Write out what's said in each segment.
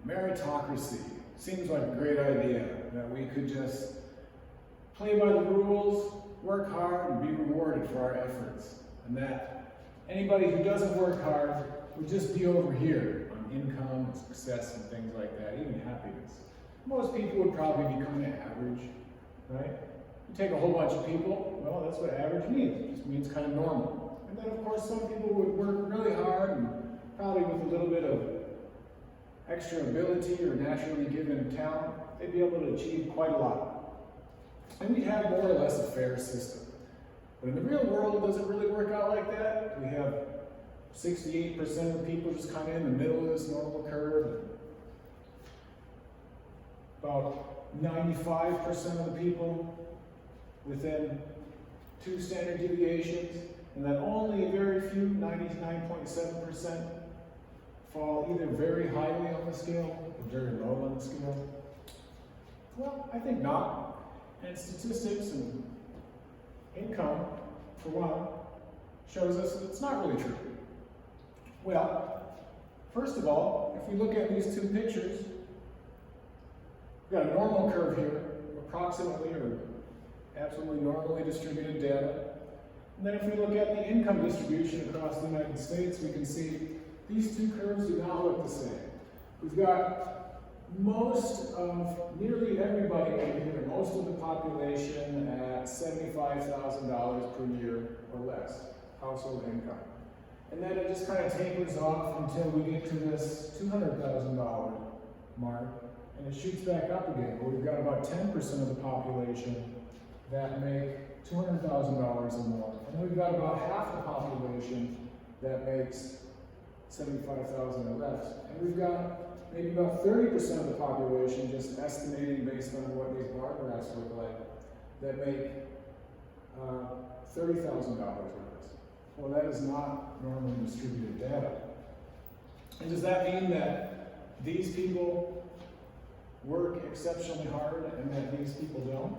Meritocracy. Seems like a great idea, that we could just play by the rules, work hard, and be rewarded for our efforts. And that anybody who doesn't work hard would just be over here on income and success and things like that, even happiness. Most people would probably be kind of average, right? You take a whole bunch of people, well, that's what average means. It just means kind of normal. And then, of course, some people would work really hard and probably with a little bit of extra ability or naturally given talent, they'd be able to achieve quite a lot. And we'd have more or less a fair system. But in the real world, does it really work out like that? We have 68% of the people just kind of in the middle of this normal curve. About 95% of the people within 2 standard deviations, and then only a very few, 99.7%, fall either very highly on the scale or very low on the scale. Well, I think not. And statistics and income, for one, shows us that it's not really true. Well, first of all, if we look at these 2 pictures, we've got a normal curve here, approximately or absolutely normally distributed data. And then if we look at the income distribution across the United States, we can see these 2 curves do not look the same. We've got nearly everybody over here, most of the population at $75,000 per year or less, household income. And then it just kind of tapers off until we get to this $200,000 mark, and it shoots back up again, where we've got about 10% of the population that make $200,000 or more. And then we've got about half the population that makes $75,000 or less. And we've got maybe about 30% of the population, just estimating based on what these bar graphs look like, that make $30,000 or less. Well, that is not normally distributed data. And does that mean that these people work exceptionally hard and that these people don't?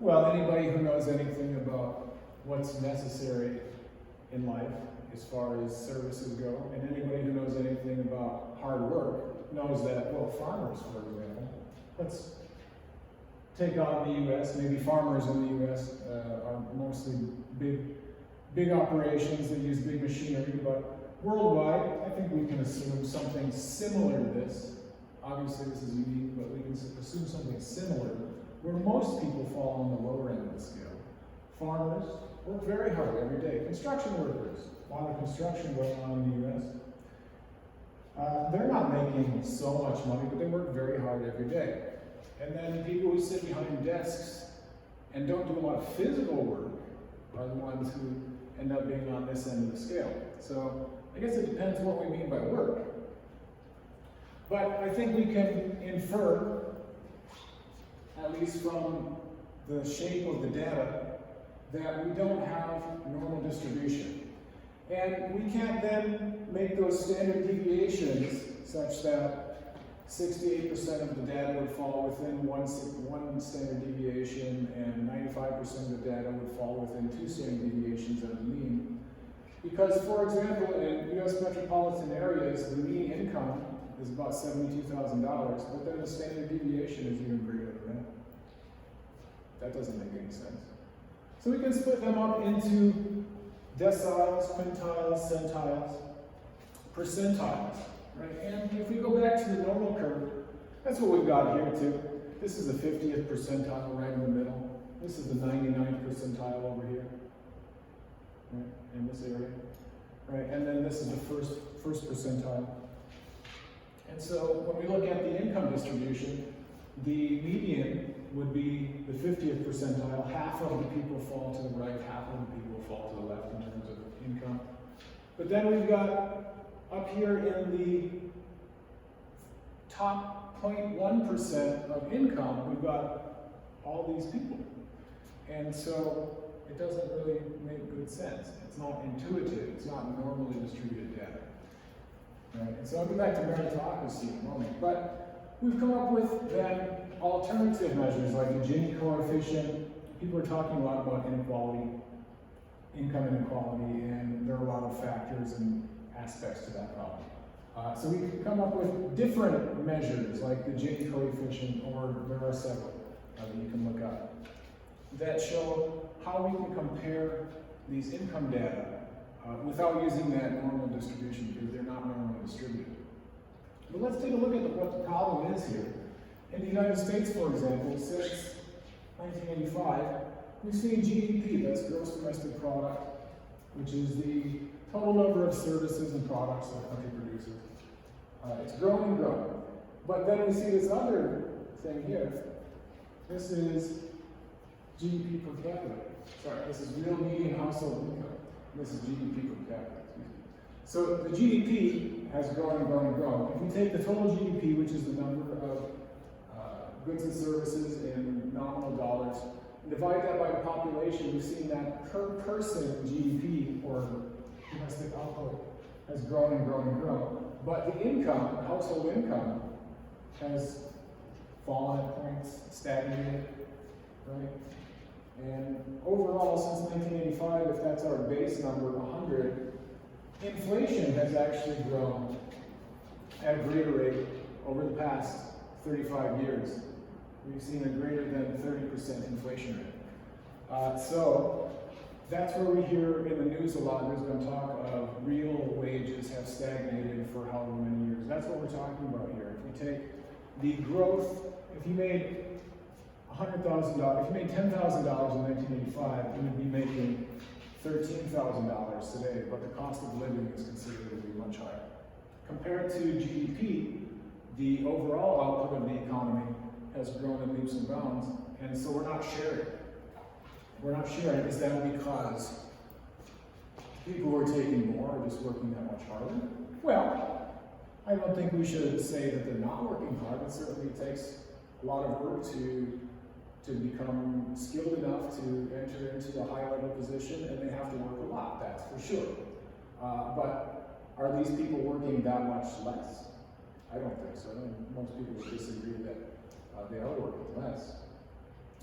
Well, anybody who knows anything about what's necessary in life as far as services go, and anybody who knows anything about hard work knows that, well, farmers, for example, let's take on the U.S., maybe farmers in the U.S. Are mostly big operations that use big machinery, but worldwide, I think we can assume something similar to this. Obviously, this is unique, but we can assume something similar, where most people fall on the lower end of the scale. Farmers work very hard every day. Construction workers, a lot of construction going on in the U.S. They're not making so much money, but they work very hard every day. And then people who sit behind desks and don't do a lot of physical work are the ones who end up being on this end of the scale. So I guess it depends what we mean by work. But I think we can infer, at least from the shape of the data, that we don't have normal distribution. And we can't then make those standard deviations such that 68% of the data would fall within one standard deviation and 95% of the data would fall within 2 standard deviations of the mean. Because, for example, in U.S. metropolitan areas, the mean income is about $72,000, but then the standard deviation is even greater than that. That doesn't make any sense. So we can split them up into deciles, quintiles, centiles, percentiles, right? And if we go back to the normal curve, that's what we've got here too. This is the 50th percentile right in the middle. This is the 99th percentile over here, right, in this area, right? And then this is the first percentile. And so when we look at the income distribution, the median would be the 50th percentile. Half of the people fall to the right, half of the people fall to the left in terms of income. But then we've got up here in the top 0.1% of income, we've got all these people. And so it doesn't really make good sense. It's not intuitive. It's not normally distributed data. Right? And so I'll go back to meritocracy in a moment. But we've come up with then alternative measures like the Gini coefficient. People are talking a lot about inequality, income inequality, and there are a lot of factors and aspects to that problem. So we can come up with different measures, like the Gini coefficient, or there are several that you can look up, that show how we can compare these income data without using that normal distribution, because they're not normally distributed. But let's take a look at what the problem is here. In the United States, for example, since 1985, we've seen GDP, that's gross domestic product, which is the total number of services and products that a country produces. It's grown and grown. But then we see this other thing here. This is GDP per capita. Sorry, this is real median household income. This is GDP per capita. So the GDP has grown and grown and grown. If we take the total GDP, which is the number of goods and services in nominal dollars, and divide that by the population, we've seen that per person GDP, or domestic output, has grown and grown and grown. But the income, household income, has fallen at points, stagnated, right? And overall, since 1985, if that's our base number, 100, inflation has actually grown at a greater rate over the past 35 years. We've seen a greater than 30% inflation rate. So that's where we hear in the news a lot. There's been talk of real wages have stagnated for however many years. That's what we're talking about here. If we take the growth, if you made $100,000, if you made $10,000 in 1985, you would be making $13,000 today, but the cost of living is considered to be much higher. Compared to GDP, the overall output of the economy has grown in leaps and bounds, and so we're not sharing. We're not sharing. Is that because people who are taking more are just working that much harder? Well, I don't think we should say that they're not working hard. It certainly takes a lot of work to become skilled enough to enter into a high-level position, and they have to work a lot, that's for sure. But are these people working that much less? I don't think so. I think most people would disagree that they are working less.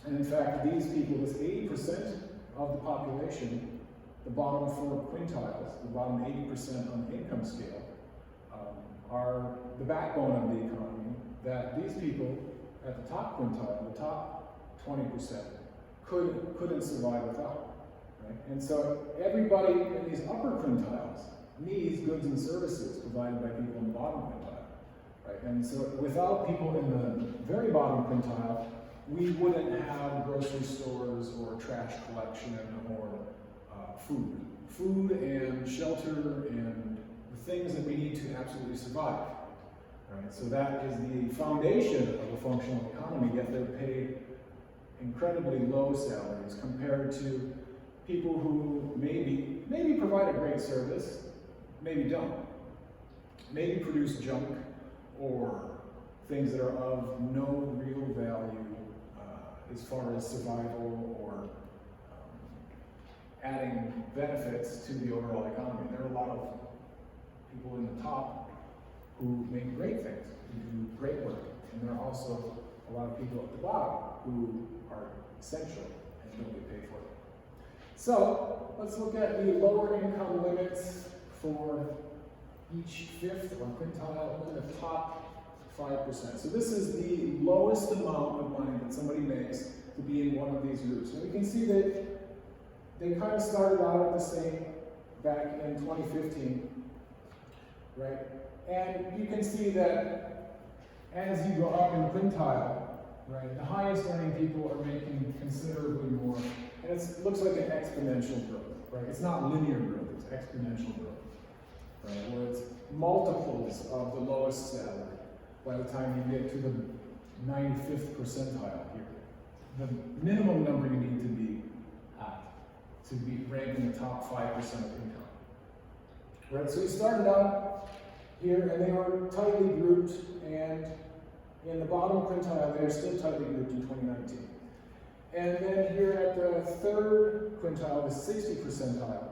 And in fact, these people, this 80% of the population, the bottom 4 quintiles, the bottom 80% on the income scale, are the backbone of the economy, that these people at the top quintile, the top 20%, couldn't survive without, right? And so everybody in these upper quintiles needs goods and services provided by people in the bottom quintile, right? And so without people in the very bottom quintile, we wouldn't have grocery stores or trash collection or food and shelter and the things that we need to absolutely survive, right? So that is the foundation of a functional economy, yet they're paid incredibly low salaries compared to people who maybe provide a great service, maybe don't, maybe produce junk or things that are of no real value as far as survival or adding benefits to the overall economy. There are a lot of people in the top who make great things, who do great work, and there are also a lot of people at the bottom who are essential and don't get paid for it. So let's look at the lower income limits for each fifth or quintile in the top 5%. So this is the lowest amount of money that somebody makes to be in one of these groups. And we can see that they kind of started out the same back in 2015, right? And you can see that as you go up in quintile, right, the highest earning people are making considerably more. And it looks like an exponential growth, right? It's not linear growth, it's exponential growth, right? Where it's multiples of the lowest salary by the time you get to the 95th percentile here. The minimum number you need to be at to be ranked in the top 5% of income. Right, so we started out here and they are tightly grouped, and in the bottom quintile they are still tightly grouped in 2019. And then here at the third quintile, the 60th percentile,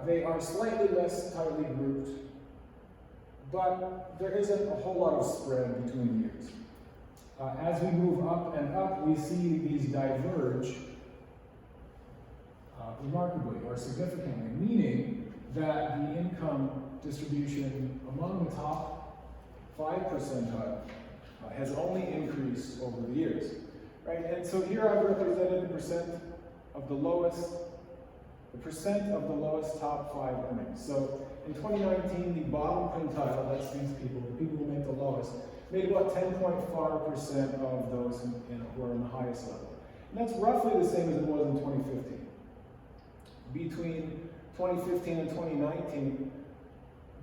they are slightly less tightly grouped, but there isn't a whole lot of spread between years. As we move up and up, we see these diverge remarkably or significantly, meaning that the income distribution among the top 5 percentile has only increased over the years, right? And so here I've represented the percent of the lowest top 5 earnings. So in 2019, the bottom quintile, that's these people, the people who make the lowest, made about 10.5% of those who are in the highest level. And that's roughly the same as it was in 2015. Between 2015 and 2019,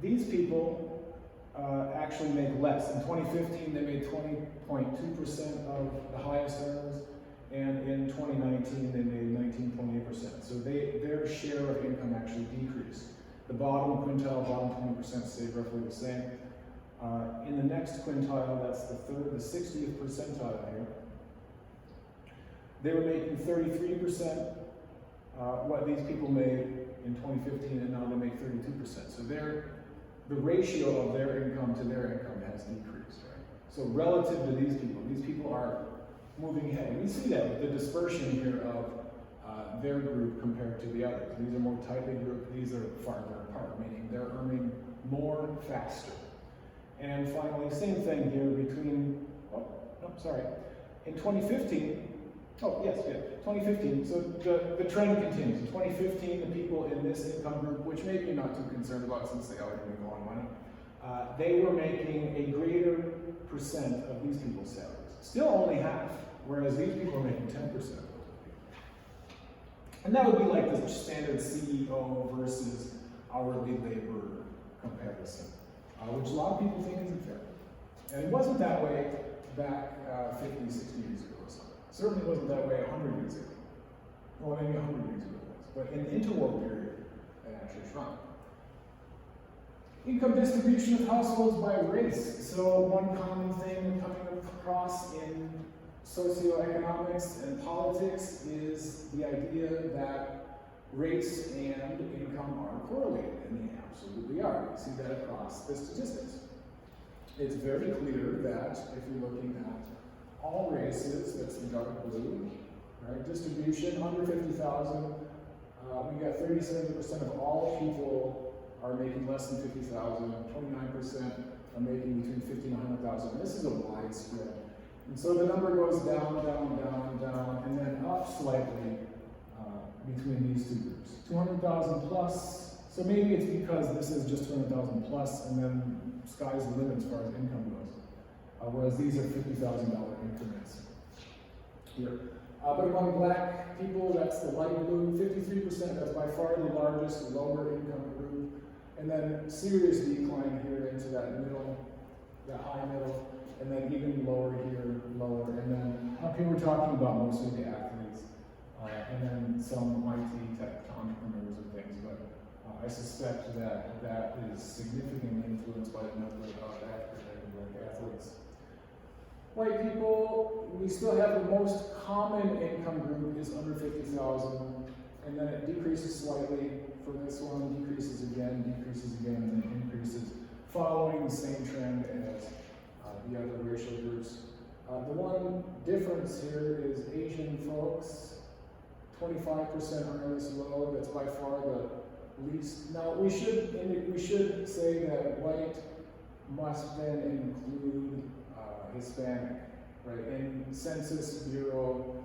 these people actually make less. In 2015, they made 20.2% of the highest earners, and in 2019, they made 19.8%. So their share of income actually decreased. The bottom quintile, bottom 20% stayed roughly the same. In the next quintile, that's the 60th percentile here, they were making 33% what these people made in 2015, and now they make 32%. So the ratio of their income to their income has decreased, right? So relative to these people are moving ahead. We see that with the dispersion here of their group compared to the others. These are more tightly grouped, these are farther apart, meaning they're earning more faster. And finally, same thing here between, in 2015, 2015, so the trend continues. In 2015, the people in this income group, which maybe you're not too concerned about since they already make a lot of money, they were making a greater percent of these people's salaries. Still only half, whereas these people are making 10%. And that would be like the standard CEO versus hourly labor comparison, which a lot of people think isn't fair. And it wasn't that way back 50, 60 years ago or something. Certainly wasn't that way 100 years ago. Well, maybe 100 years ago it was. But in the interwar period, it actually shrunk. Income distribution of households by race. So one common thing coming across in socioeconomics and politics is the idea that race and income are correlated, and they absolutely are. You see that across the statistics. It's very clear that if you're looking at all races, that's the dark blue, right? Distribution under 50,000, we got 37% of all people are making less than 50,000, 29% are making between 50 and 100,000. This is a wide spread. And so the number goes down, down, down, down, and then up slightly between these two groups. 200,000 plus, so maybe it's because this is just 200,000 plus, and then sky's the limit as far as income goes. Whereas these are $50,000 increments here. But among black people, that's the light blue, 53%, that's by far the largest lower income group. And then serious decline here into that middle, that high middle, and then even lower here, lower. And then up here we're talking about mostly the athletes, and then some IT tech entrepreneurs and things. But I suspect that that is significantly influenced by the number of African-American athletes. White people, we still have the most common income group is under 50,000, and then it decreases slightly for this one, decreases again, and then increases, following the same trend as the other racial groups. The one difference here is Asian folks, 25% earn this low. That's by far the least. Now we should say that white must then include Hispanic, right? In Census Bureau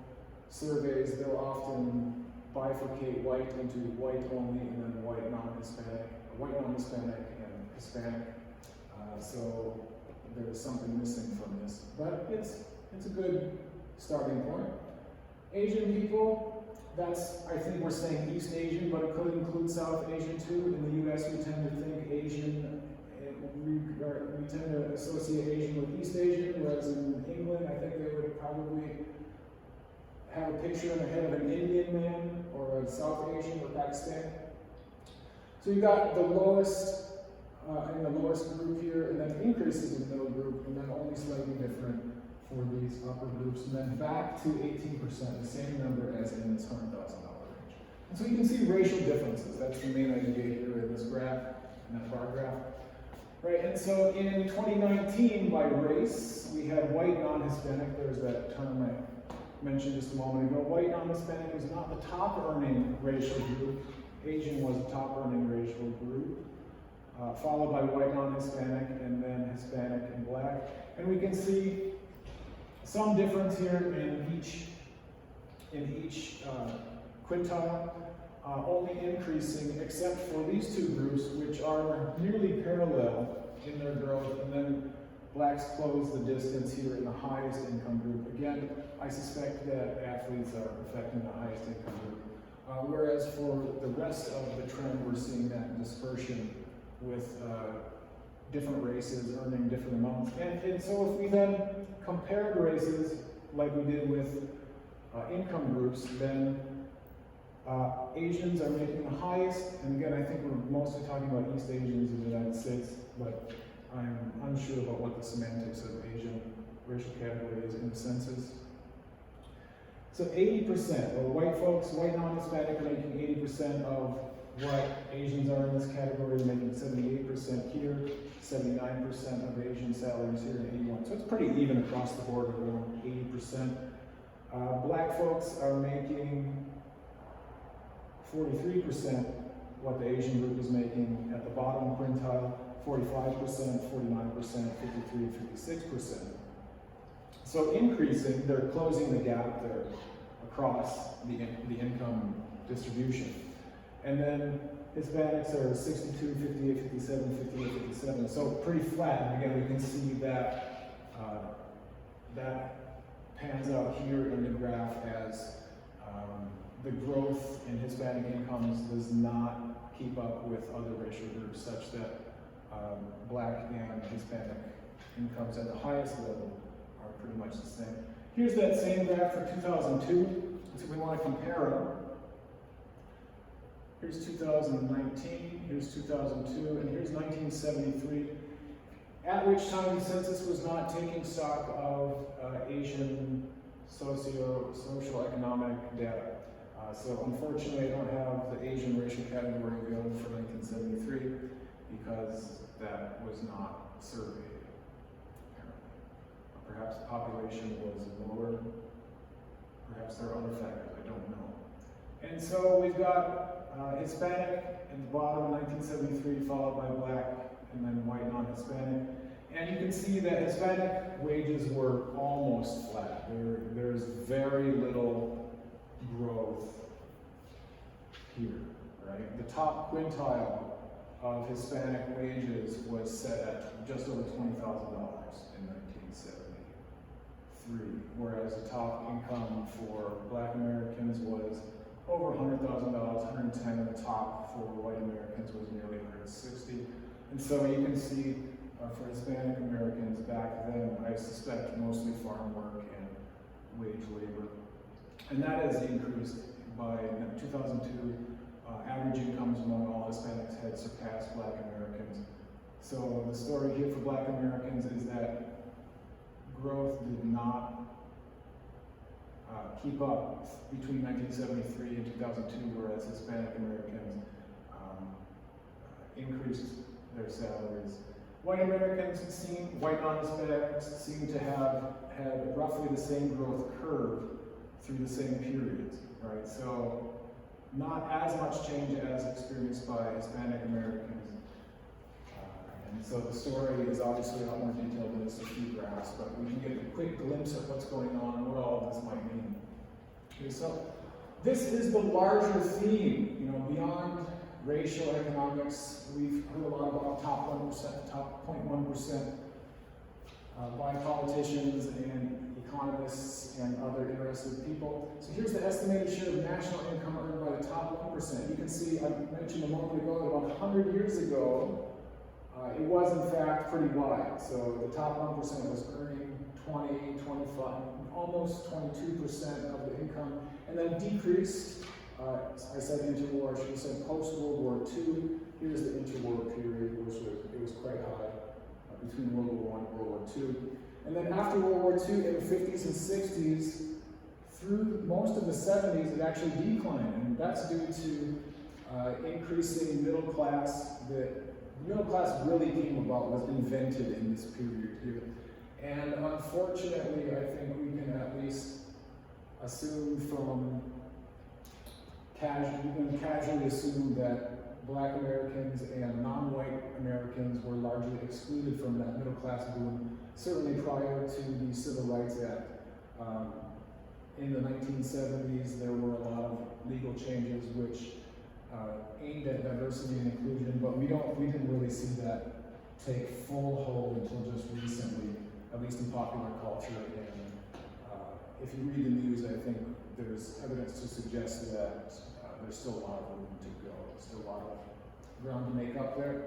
surveys, they'll often bifurcate white into white only and then white non-Hispanic, and Hispanic. So there's something missing from this, but it's a good starting point. Asian people, that's, I think we're saying East Asian, but it could include South Asian too. In the US, we tend to think Asian, we tend to associate Asian with East Asian, whereas in England, I think they would probably have a picture in their head of an Indian man or a South Asian or Pakistan. So you got the lowest in the lowest group here, and then increases in the middle group, and then only slightly different for these upper groups, and then back to 18%, the same number as in this $100,000 range. And so you can see racial differences. That's the main idea here in this graph, in that bar graph. Right, and so in 2019, by race, we had white non-Hispanic. There's that term I mentioned just a moment ago. White non-Hispanic was not the top earning racial group. Asian was the top earning racial group. followed by white non-Hispanic, and then Hispanic and black. And we can see some difference here in each quintile, only increasing except for these two groups, which are nearly parallel in their growth, and then blacks close the distance here in the highest income group. Again, I suspect that athletes are affecting the highest income group. Whereas for the rest of the trend, we're seeing that dispersion with different races earning different amounts. And so if we then compare the races like we did with income groups, then Asians are making the highest, and again, I think we're mostly talking about East Asians in the United States, but I'm unsure about what the semantics of Asian racial category is in the census. So 80%, or white folks, white non-Hispanic are making 80% of what Asians are in this category, making 78% here, 79% of Asian salaries here, and 81%. So it's pretty even across the board, around 80%. Black folks are making 43% what the Asian group is making at the bottom quintile, 45%, 49%, 53, and 56%. So increasing, they're closing the gap there across the income distribution. And then Hispanics are 62, 58, 57, 58, 57. So pretty flat. And again, we can see that that pans out here in the graph as the growth in Hispanic incomes does not keep up with other racial groups, such that black and Hispanic incomes at the highest level are pretty much the same. Here's that same graph for 2002. So we want to compare them. Here's 2019, here's 2002, and here's 1973, at which time the census was not taking stock of Asian social economic data. So unfortunately, I don't have the Asian racial category available for 1973 because that was not surveyed, apparently. Perhaps the population was lower. Perhaps there are other factors, I don't know. And so we've got Hispanic in the bottom, 1973, followed by black, and then white non-Hispanic. And you can see that Hispanic wages were almost flat. There's very little growth here, right? The top quintile of Hispanic wages was set at just over $20,000 in 1973, whereas the top income for black Americans was over $100,000, 110, and the top for white Americans was nearly 160. And so you can see for Hispanic Americans back then, I suspect mostly farm work and wage labor. And that has increased by 2002. Average incomes among all Hispanics had surpassed black Americans. So the story here for black Americans is that growth did not keep up between 1973 and 2002, whereas Hispanic Americans increased their salaries. White Americans white non-Hispanics seem to have had roughly the same growth curve through the same periods, right? So not as much change as experienced by Hispanic Americans. And so the story is obviously a lot more detailed than just a few graphs, but we can get a quick glimpse of what's going on, what all of this might mean. Okay, so this is the larger theme, beyond racial economics. We've heard a lot about top 1%, top 0.1% by politicians and economists and other interested people. So here's the estimated share of national income earned by the top 1%. You can see, I mentioned a moment ago that about 100 years ago, it was in fact pretty wide. So the top 1% was earning 20, 25, almost 22% of the income, and then decreased. I said interwar, she said post-World War II. Here's the interwar period, which was quite high between World War I and World War II. And then after World War II, in the 50s and 60s, through most of the 70s, it actually declined. And that's due to increasing middle class. The middle class really came about, was invented in this period here. And unfortunately, I think we can at least assume from casually assume that Black Americans and non-white Americans were largely excluded from that middle class boom, certainly prior to the Civil Rights Act. In the 1970s, there were a lot of legal changes which aimed at diversity and inclusion, but we didn't really see that take full hold until just recently, at least in popular culture. And if you read the news, I think there's evidence to suggest that there's still a lot of room to go. There's still a lot of ground to make up there.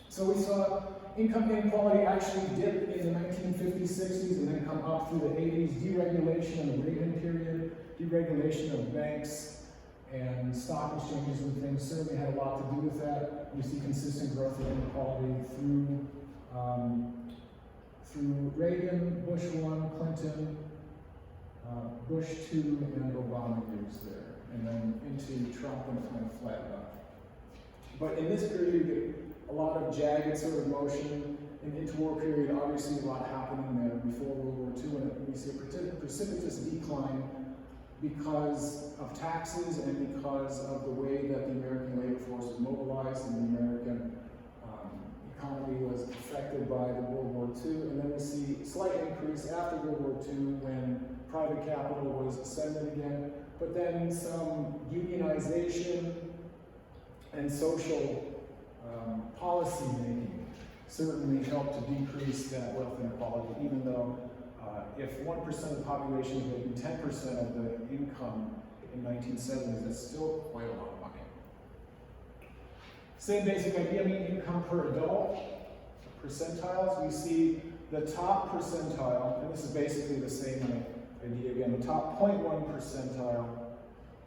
So we saw income inequality actually dip in the 1950s, 60s, and then come up through the 80s. Deregulation in the Reagan period, deregulation of banks and stock exchanges and things certainly had a lot to do with that. We see consistent growth of inequality through Reagan, Bush 1, Clinton, Bush 2, and Obama years there, and then into Trump and it kind of flattened out. But in this period, you get a lot of jagged sort of motion. In the interwar period, obviously a lot happening there before World War II, and we see a precipitous decline because of taxes and because of the way that the American labor force was mobilized and the American economy was affected by the World War II. And then we see a slight increase after World War II when private capital was ascendant again, but then some unionization and social policy making certainly helped to decrease that wealth inequality, even though if 1% of the population is making 10% of the income in 1970s, that's still quite a lot of money. Same basic idea, median income per adult, percentiles. We see the top percentile, and this is basically the same idea again, the top 0.1 percentile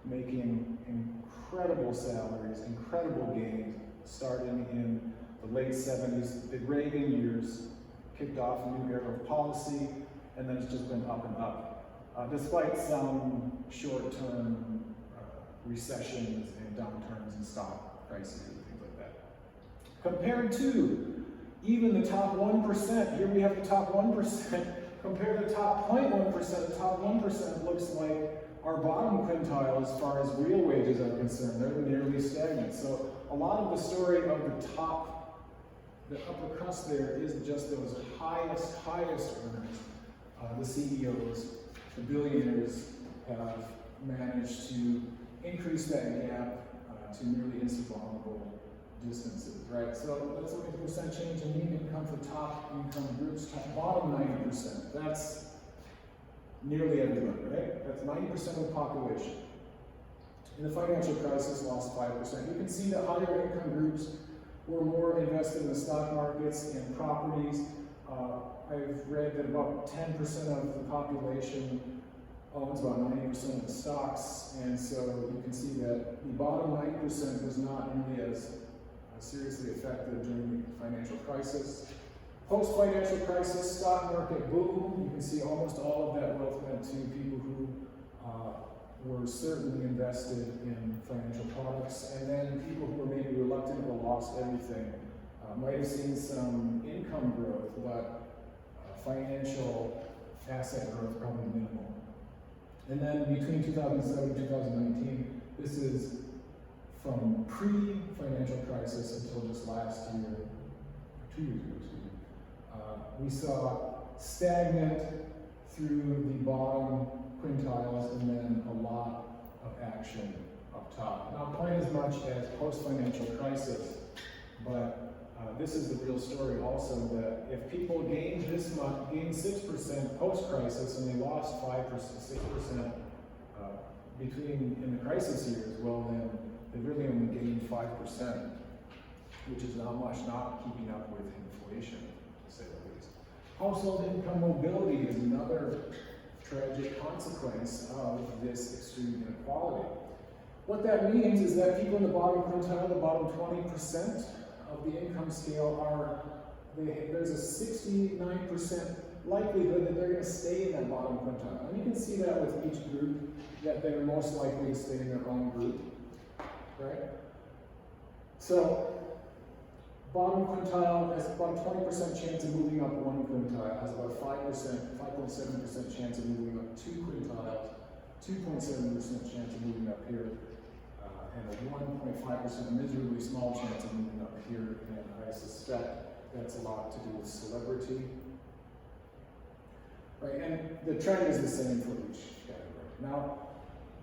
making incredible salaries, incredible gains, starting in the late 70s. The Reagan years kicked off a new era of policy, and then it's just been up and up, despite some short-term recessions and downturns in stock prices and things like that. Compared to even the top 1%, here we have the top 1%, compare the top 0.1%, the top 1% looks like our bottom quintile as far as real wages are concerned. They're nearly stagnant. So a lot of the story of the top, the upper crust there is just those highest earners. The CEOs, the billionaires have managed to increase that gap to nearly insurmountable distances, right? So let's look at the percent change in median income for top income groups, bottom 90%. That's nearly everybody, right? That's 90% of the population. In the financial crisis, lost 5%. You can see that higher income groups were more invested in the stock markets and properties. I've read that about 10% of the population owns about 90% of the stocks, and so you can see that the bottom 90% was not nearly as seriously affected during the financial crisis. Post-financial crisis, stock market boom. You can see almost all of that wealth went to people who were certainly invested in financial products, and then people who were maybe reluctant or lost everything might have seen some income growth, but financial asset growth probably minimal. And then between 2007 and 2019, this is from pre-financial crisis until just last year, 2 years ago, excuse me. We saw stagnant through the bottom quintiles and then a lot of action up top. Not quite as much as post-financial crisis, but this is the real story also, that if people gained this much, gained 6% post-crisis and they lost 5%, 6% in the crisis years, well then they really only gained 5%, which is not much, not keeping up with inflation, to say the least. Household income mobility is another tragic consequence of this extreme inequality. What that means is that people in the bottom quintile, the bottom 20% of the income scale there's a 69% likelihood that they're going to stay in that bottom quintile. And you can see that with each group, that they're most likely to stay in their own group, right? So, bottom quintile has about a 20% chance of moving up one quintile, has about 5.7% chance of moving up two quintiles, 2.7% chance of moving up here, and a 1.5% miserably small chance of moving up here, and I suspect that's a lot to do with celebrity. Right, and the trend is the same for each category. Now,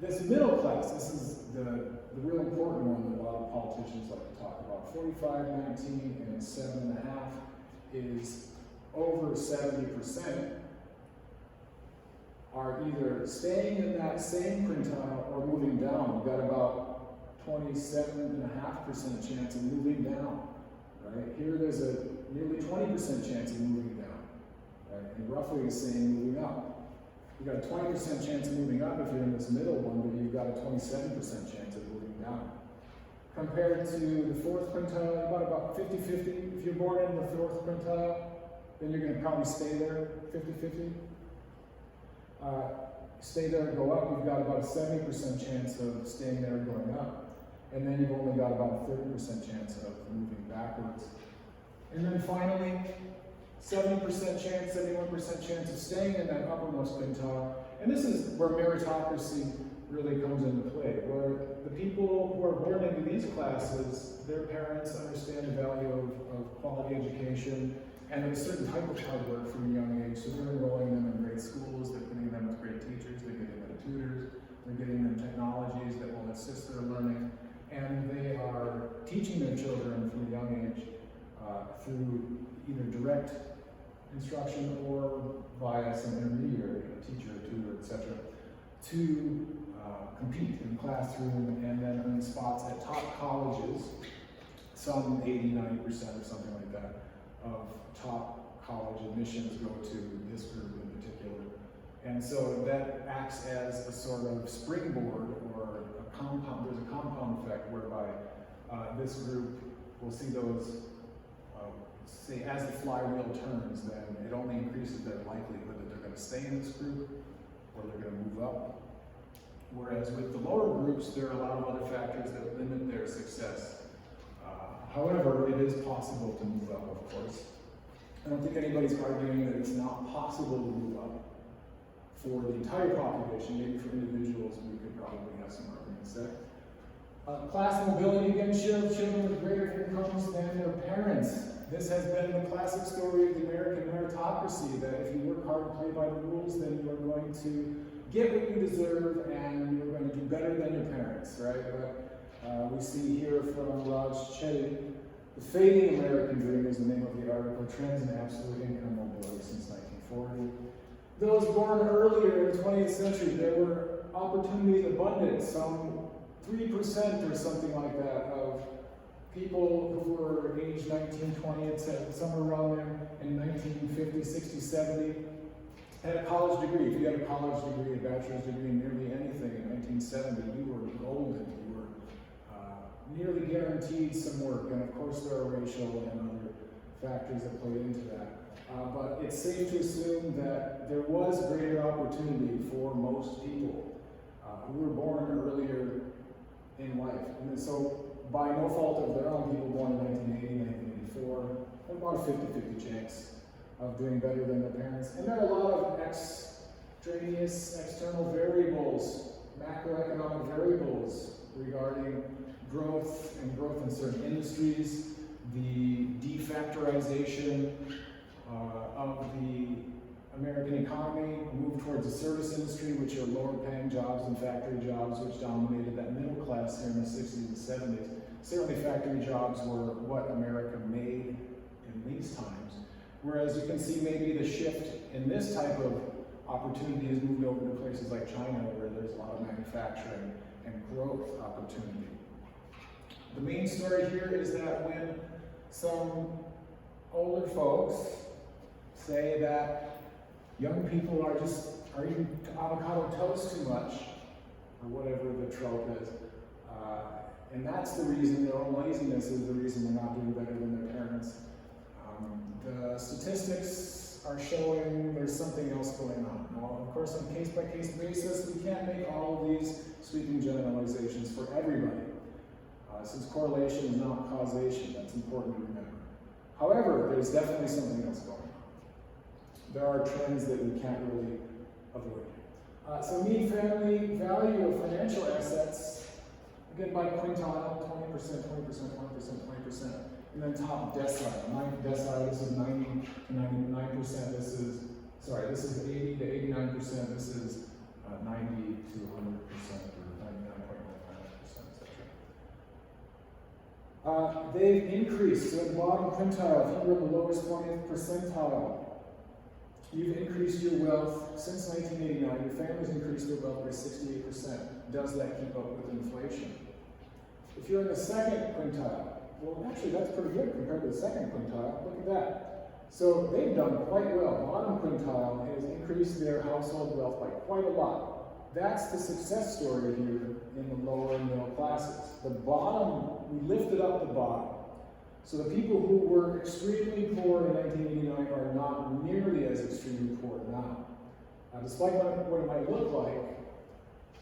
this middle class, this is the real important one that a lot of politicians like to talk about. 45, 19, and 7.5 is over 70% are either staying in that same quintile or moving down. You've got about 27.5% chance of moving down. Right? Here there's a nearly 20% chance of moving down. Right? And roughly the same moving up. You've got a 20% chance of moving up if you're in this middle one, but you've got a 27% chance of moving down. Compared to the fourth quintile, you've got about 50-50. If you're born in the fourth quintile, then you're going to probably stay there 50-50. Stay there and go up, you've got about a 70% chance of staying there and going up. And then you've only got about a 30% chance of moving backwards. And then finally, 70% chance, 71% chance of staying in that uppermost quintile. And this is where meritocracy really comes into play, where the people who are born into these classes, their parents understand the value of quality education and a certain type of hard work from a young age. So they're enrolling them in great schools, they're putting them with great teachers, they're getting them tutors, they're getting them technologies that will assist their learning, and they are teaching their children from a young age through either direct instruction or via some intermediary, a teacher, a tutor, etc., to compete in the classroom and then earn spots at top colleges, some 80, 90% or something like that, of top college admissions go to this group in particular. And so that acts as a sort of springboard or a compound, there's a compound effect whereby this group will see those, say as the flywheel turns, then it only increases their likelihood that they're going to stay in this group or they're going to move up. Whereas with the lower groups, there are a lot of other factors that limit their success. However, it is possible to move up, of course. I don't think anybody's arguing that it's not possible to move up. For the entire population, maybe for individuals, we could probably have some arguments there. Class mobility, again, shows children with greater incomes than their parents. This has been the classic story of the American meritocracy, that if you work hard and play by the rules, then you are going to get what you deserve and you're going to do better than your parents, right? But we see here from Raj Chetty, The Fading American Dream is the name of the article, Trends in Absolute Income Mobility since 1940. Those born earlier in the 20th century, there were opportunities abundant, some 3% or something like that of people who were aged 19, 20, etc., somewhere around there in 1950, 60, 70, had a college degree. If you had a college degree, a bachelor's degree in nearly anything in 1970, you were golden. You were nearly guaranteed some work. And of course, there are racial and other factors that play into that. But it's safe to assume that there was greater opportunity for most people who were born earlier in life. And so, by no fault of their own, people born in 1980, 1984, have about a 50-50 chance of doing better than their parents. And there are a lot of extraneous, external variables, macroeconomic variables regarding growth and growth in certain industries, the defactorization of the American economy, move towards the service industry, which are lower paying jobs than factory jobs, which dominated that middle class here in the 60s and 70s. Certainly factory jobs were what America made in these times. Whereas you can see maybe the shift in this type of opportunity has moved over to places like China, where there's a lot of manufacturing and growth opportunity. The main story here is that when some older folks say that young people are eating avocado toast too much, or whatever the trope is, and that's the reason, their own laziness is the reason they're not doing better than their parents. The statistics are showing there's something else going on. Now, of course, on a case-by-case basis, we can't make all of these sweeping generalizations for everybody, since correlation is not causation. That's important to remember. However, there's definitely something else going on. There are trends that we can't really avoid. So mean family value of financial assets, Again, by quintile, 20%, 20%, 20%, 20%. And then top decile, 9th decile, this is 90 to 99%, this is 80 to 89%, this is 90 to 100%, or 99.99%, etc. They've increased, so at the bottom quintile, if you were in the lowest 20th percentile, you've increased your wealth since 1989, your family's increased their wealth by 68%. Does that keep up with inflation? If you're in the second quintile, well, actually that's pretty good compared to the second quintile. Look at that. So they've done quite well. Bottom quintile has increased their household wealth by quite a lot. That's the success story here in the lower middle classes. The bottom, we lifted up the bottom. So the people who were extremely poor in 1989 are not nearly as extremely poor now. Despite what it might look like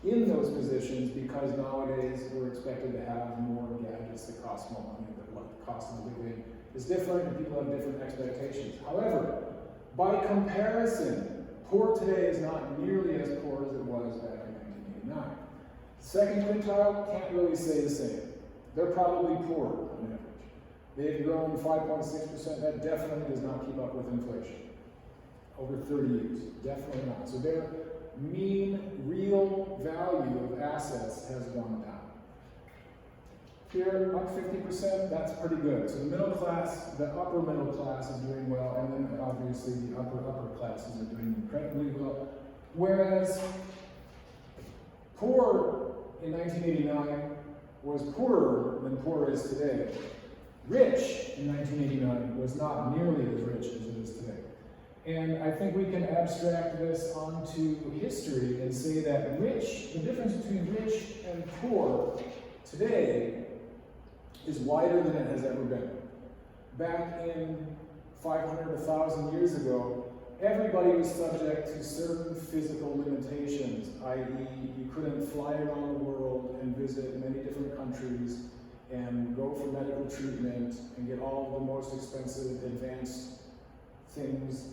in those positions, because nowadays we're expected to have more gadgets that cost more money, that the cost of living is different, and people have different expectations. However, by comparison, poor today is not nearly as poor as it was back in 1989. Second quintile, can't really say the same. They're probably poorer on average. They've grown 5.6%. That definitely does not keep up with inflation over 30 years. Definitely not. So their mean real value of assets has gone down. Here, up 50%, that's pretty good. So the middle class, the upper middle class is doing well, and then obviously the upper classes are doing incredibly well. Whereas poor in 1989 was poorer than poor is today. Rich in 1989 was not nearly as rich as it is today. And I think we can abstract this onto history and say that the difference between rich and poor today is wider than it has ever been. Back in 500, 1,000 years ago, everybody was subject to certain physical limitations, i.e. you couldn't fly around the world and visit many different countries and go for medical treatment and get all of the most expensive advanced things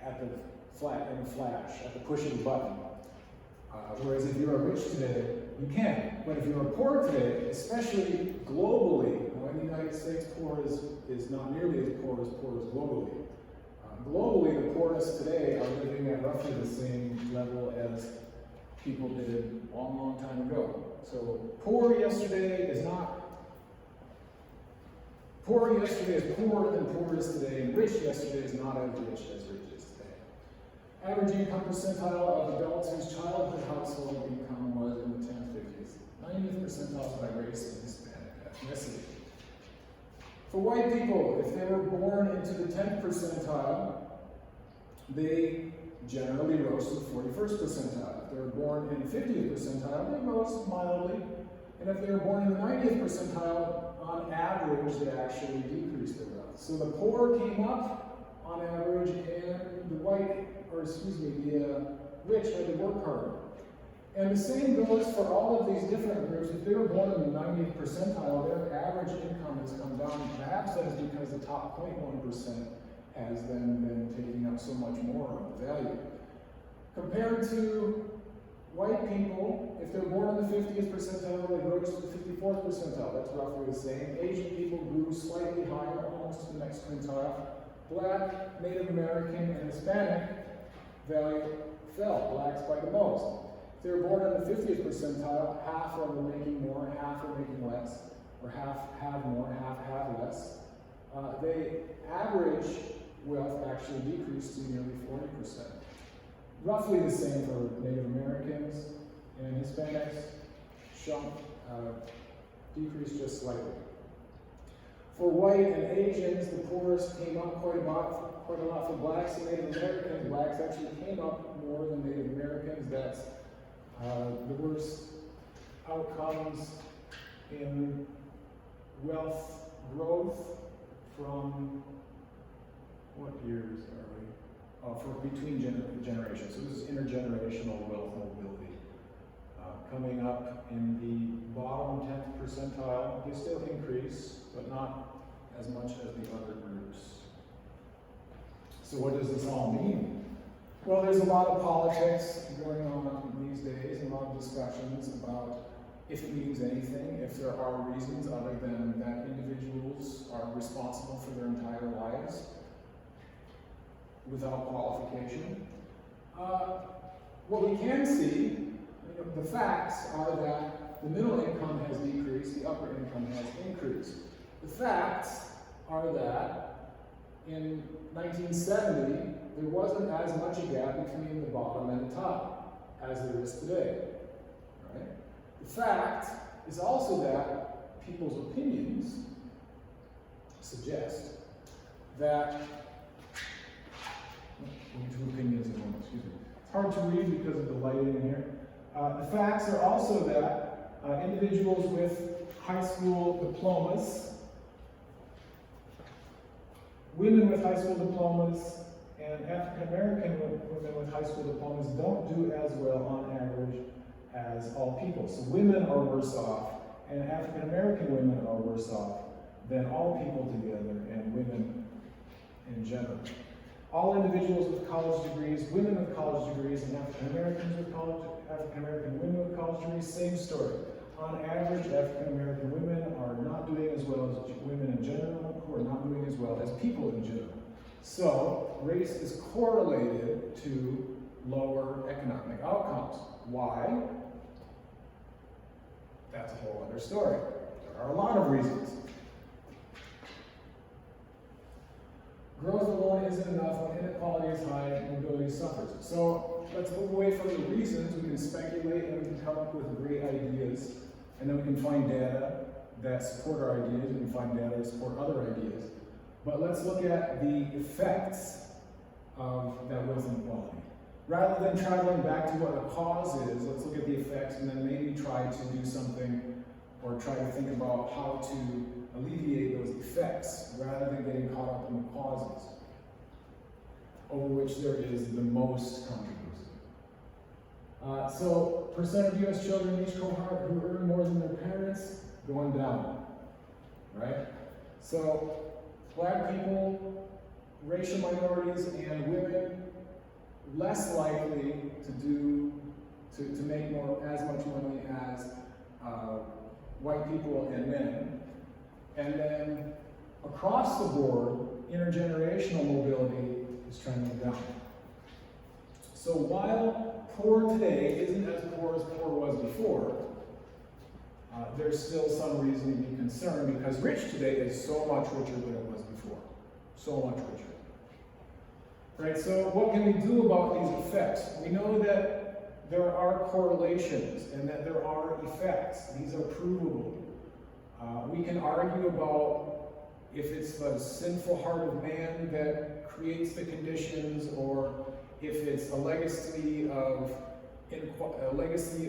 at the flash, at the push of a button. Whereas if you're rich today, you can. But if you're poor today, especially globally, in the United States, poor is not nearly as poor as globally. Globally, the poorest today are living at roughly the same level as people did a long, long time ago. So poor yesterday is poorer than poor is today, and rich yesterday is not as rich is today. Average income percentile of adults whose childhood household income was in the 1050s. 90th percentile by race and Hispanic ethnicity. For white people, if they were born into the 10th percentile, they generally rose to the 41st percentile. If they were born in the 50th percentile, they rose mildly. And if they were born in the 90th percentile, on average, they actually decreased their wealth. So the poor came up on average, and the rich had to work harder. And the same goes for all of these different groups. If they were born in the 90th percentile, their average income has come down. Perhaps that is because the top 0.1% has then been taking up so much more of the value. Compared to white people, if they're born in the 50th percentile, they rose to the 54th percentile. That's roughly the same. Asian people grew slightly higher, almost to the next quintile. Black, Native American, and Hispanic value fell. Blacks by the most. If they were born in the 50th percentile, half are making more, half are making less, or half have more, half have less. They average wealth actually decreased to nearly 40%. Roughly the same for Native Americans and Hispanics, decreased just slightly. For white and Asians, the poorest came up quite a lot for blacks and Native Americans. Blacks actually came up more than Native Americans. That's the worst outcomes in wealth growth from what years are we? For between generations. So this is intergenerational wealth mobility. Coming up in the bottom 10th percentile, they still increase, but not as much as the other groups. So what does this all mean? Well, there's a lot of politics going on these days, and a lot of discussions about if it means anything, if there are reasons other than that individuals are responsible for their entire lives without qualification. What we can see, the facts are that the middle income has decreased, the upper income has increased. The facts are that in 1970, there wasn't as much a gap between the bottom and the top as there is today. Right? The fact is also that people's opinions suggest that it's hard to read because of the lighting in here. The facts are also that individuals with high school diplomas, women with high school diplomas, and African American women with high school diplomas don't do as well on average as all people. So women are worse off, and African American women are worse off than all people together, and women in general. All individuals with college degrees, women with college degrees, and African American women with college degrees, same story. On average, African American women are not doing as well as women in general, who are not doing as well as people in general. So, race is correlated to lower economic outcomes. Why? That's a whole other story. There are a lot of reasons. Growth alone isn't enough. When inequality is high, mobility suffers. So let's move away from the reasons. We can speculate and we can come up with great ideas, and then we can find data that support our ideas. We can find data that support other ideas. But let's look at the effects of that wealth inequality. Rather than traveling back to what the cause is, let's look at the effects and then maybe try to do something or try to think about how to alleviate those effects rather than getting caught up in the causes over which there is the most controversy. So, percent of U.S. children in each cohort who earn more than their parents, going down, right? So, Black people, racial minorities, and women less likely to make as much money as white people and men. And then across the board, intergenerational mobility is trending down. So while poor today isn't as poor was before, there's still some reason to be concerned because rich today is so much richer than it was before. So much richer. Right, so what can we do about these effects? We know that there are correlations and that there are effects. These are provable. We can argue about if it's the sinful heart of man that creates the conditions, or if it's a legacy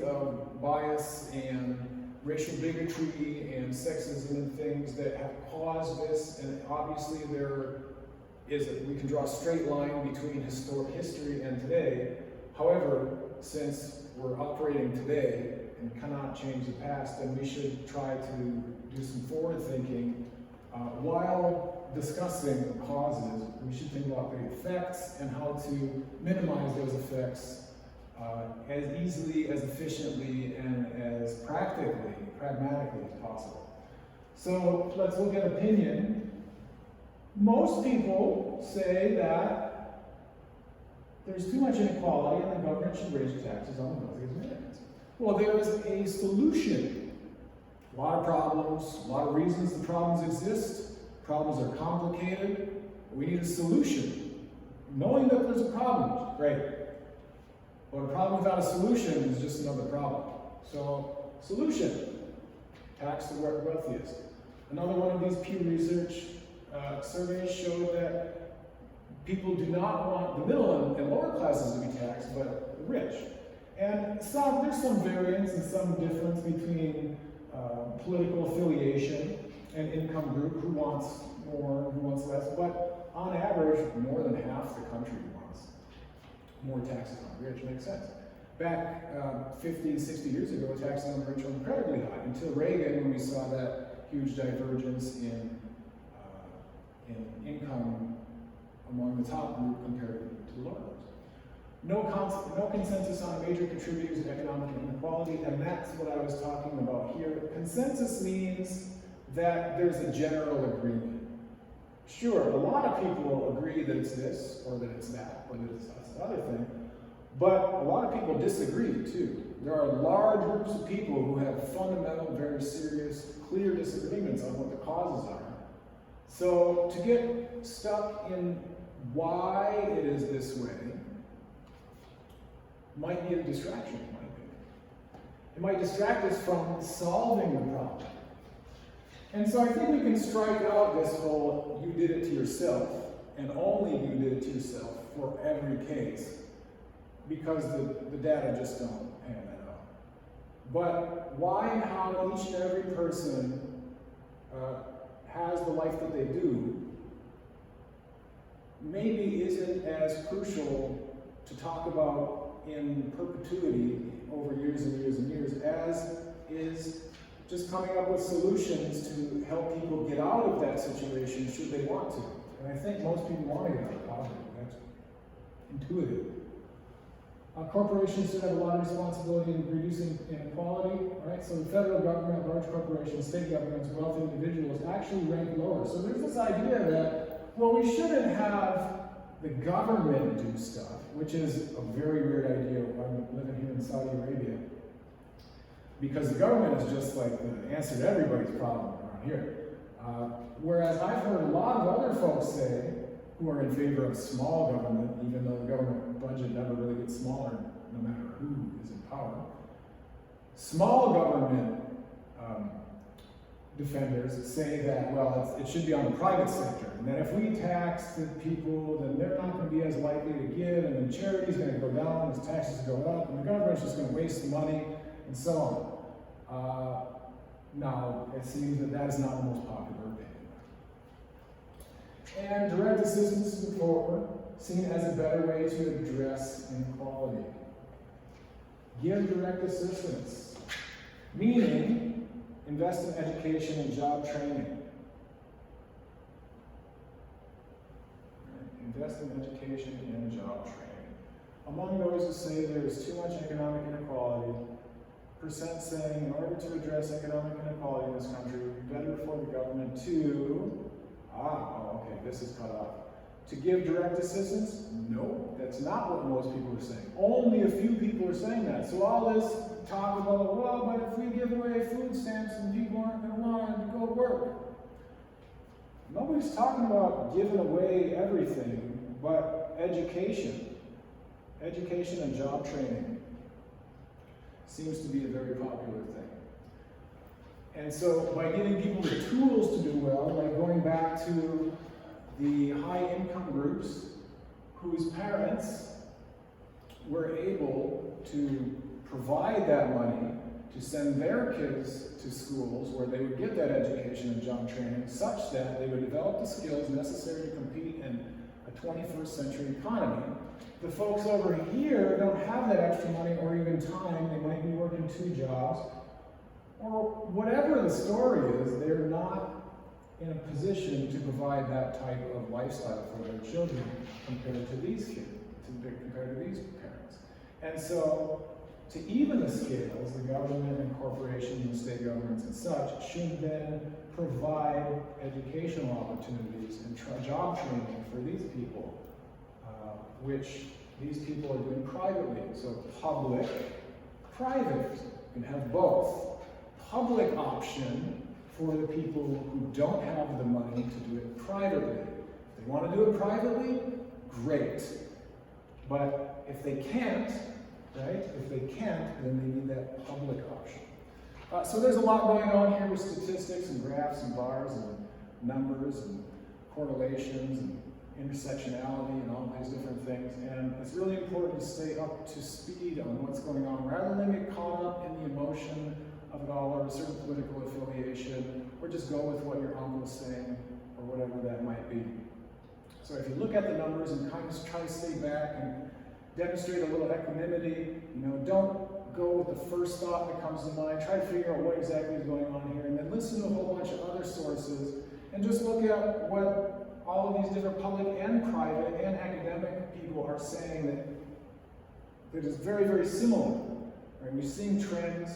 of bias and racial bigotry and sexism and things that have caused this. And obviously we can draw a straight line between history and today. However, since we're operating today and cannot change the past, then we should try to do some forward thinking. While discussing the causes, we should think about the effects and how to minimize those effects as easily, as efficiently, and as pragmatically as possible. So let's look at opinion. Most people say that there's too much inequality and the government should raise taxes on the wealthy Americans. Well, there is a solution. A lot of problems, a lot of reasons the problems exist. Problems are complicated. We need a solution. Knowing that there's a problem, great. But a problem without a solution is just another problem. So, solution, tax the wealthiest. Another one of these Pew Research surveys showed that people do not want the middle and lower classes to be taxed, but the rich. And there's some variance and some difference between political affiliation and income group, who wants more, who wants less, but on average, more than half the country wants more taxes on the rich. Makes sense. Back 50, 60 years ago, taxes on the rich were incredibly high, until Reagan, when we saw that huge divergence in income among the top group compared to the lower groups. No consensus on major contributors of economic inequality, and that's what I was talking about here. Consensus means that there's a general agreement. Sure, a lot of people agree that it's this, or that it's that, or that it's that other thing, but a lot of people disagree too. There are large groups of people who have fundamental, very serious, clear disagreements on what the causes are. So to get stuck in why it is this way might be a distraction, it might distract us from solving the problem. And so I think we can strike out this whole you did it to yourself, and only you did it to yourself for every case, because the data just don't pan that out. But why and how each and every person has the life that they do maybe isn't as crucial to talk about in perpetuity over years and years and years as is just coming up with solutions to help people get out of that situation should they want to. And I think most people want to get out of poverty. That's intuitive. Corporations should have a lot of responsibility in reducing inequality, right? So the federal government, large corporations, state governments, wealthy individuals actually rank lower. So there's this idea that, well, we shouldn't have the government do stuff, which is a very weird idea. I'm living here in Saudi Arabia, because the government is just like the answer to everybody's problem around here. Whereas I've heard a lot of other folks say, who are in favor of small government, even though the government budget never really gets smaller, no matter who is in power. Small government defenders say that, well, it should be on the private sector, and that if we tax the people, then they're not going to be as likely to give, and then charity's going to go down, as taxes go up, and the government's just going to waste the money, and so on. Now, it seems that that is not the most popular opinion. And direct assistance to the poor, seen as a better way to address inequality. Give direct assistance, meaning invest in education and job training. Invest in education and job training. Among those who say there is too much economic inequality, percent saying in order to address economic inequality in this country, it would be better for the government to, okay, this is cut off. To give direct assistance? No, that's not what most people are saying. Only a few people are saying that. So all this talk about, well, but if we give away food stamps and people aren't going to want to go work. Nobody's talking about giving away everything, but education. Education and job training seems to be a very popular thing. And so by giving people the tools to do well, like going back to the high income groups whose parents were able to provide that money to send their kids to schools where they would get that education and job training such that they would develop the skills necessary to compete in a 21st century economy. The folks over here don't have that extra money or even time. They might be working 2 jobs. Or whatever the story is, they're not in a position to provide that type of lifestyle for their children compared to these kids, compared to these parents. And so, to even the scales, the government and corporations and state governments and such should then provide educational opportunities and job training for these people, which these people are doing privately. So public, private, you can have both. Public option for the people who don't have the money to do it privately. If they want to do it privately, great. But if they can't, right? If they can't, then they need that public option. So there's a lot going on here with statistics and graphs and bars and numbers and correlations and intersectionality and all these different things. And it's really important to stay up to speed on what's going on rather than get caught up in the emotion of it all, or a certain political affiliation, or just go with what your uncle's saying, or whatever that might be. So if you look at the numbers and kind of try to stay back and demonstrate a little equanimity, don't go with the first thought that comes to mind, try to figure out what exactly is going on here, and then listen to a whole bunch of other sources, and just look at what all of these different public and private and academic people are saying that that is very, very similar. Right? We're seeing trends,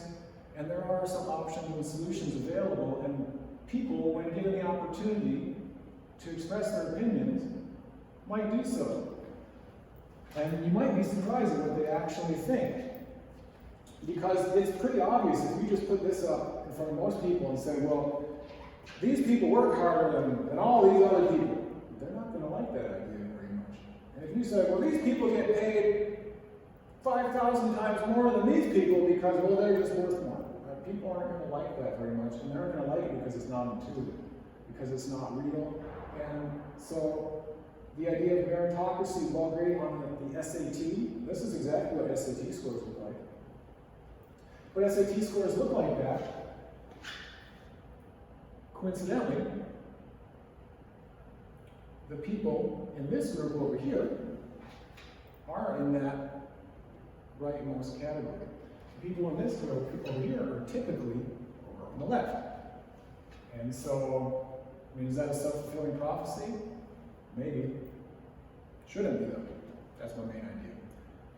and there are some options and solutions available, and people, when given the opportunity to express their opinions, might do so. And you might be surprised at what they actually think. Because it's pretty obvious if you just put this up in front of most people and say, well, these people work harder than all these other people. They're not going to like that idea very much. And if you say, well, these people get paid 5,000 times more than these people because, well, they're just worth more. People aren't going to like that very much, and they're going to like it because it's not intuitive, because it's not real. And so the idea of meritocracy, while great on the SAT, this is exactly what SAT scores look like. But SAT scores look like that. Coincidentally, the people in this group over here are in that rightmost category. The people in this group over here are typically over on the left. And so, I mean, is that a self-fulfilling prophecy? Maybe. Shouldn't be, though. That's my main idea.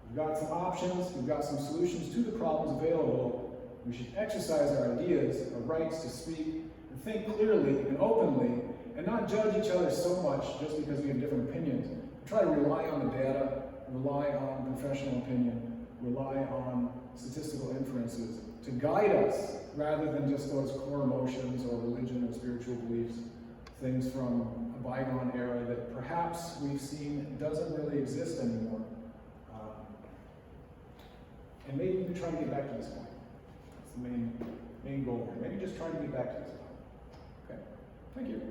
We've got some options, we've got some solutions to the problems available. We should exercise our ideas, our rights to speak, and think clearly and openly, and not judge each other so much just because we have different opinions. Try to rely on the data, rely on professional opinion, rely on statistical inferences to guide us rather than just those core emotions or religion or spiritual beliefs, things from a bygone era that perhaps we've seen doesn't really exist anymore. And maybe we can try to get back to this point. That's the main goal here. Maybe just try to get back to this point. Okay? Thank you.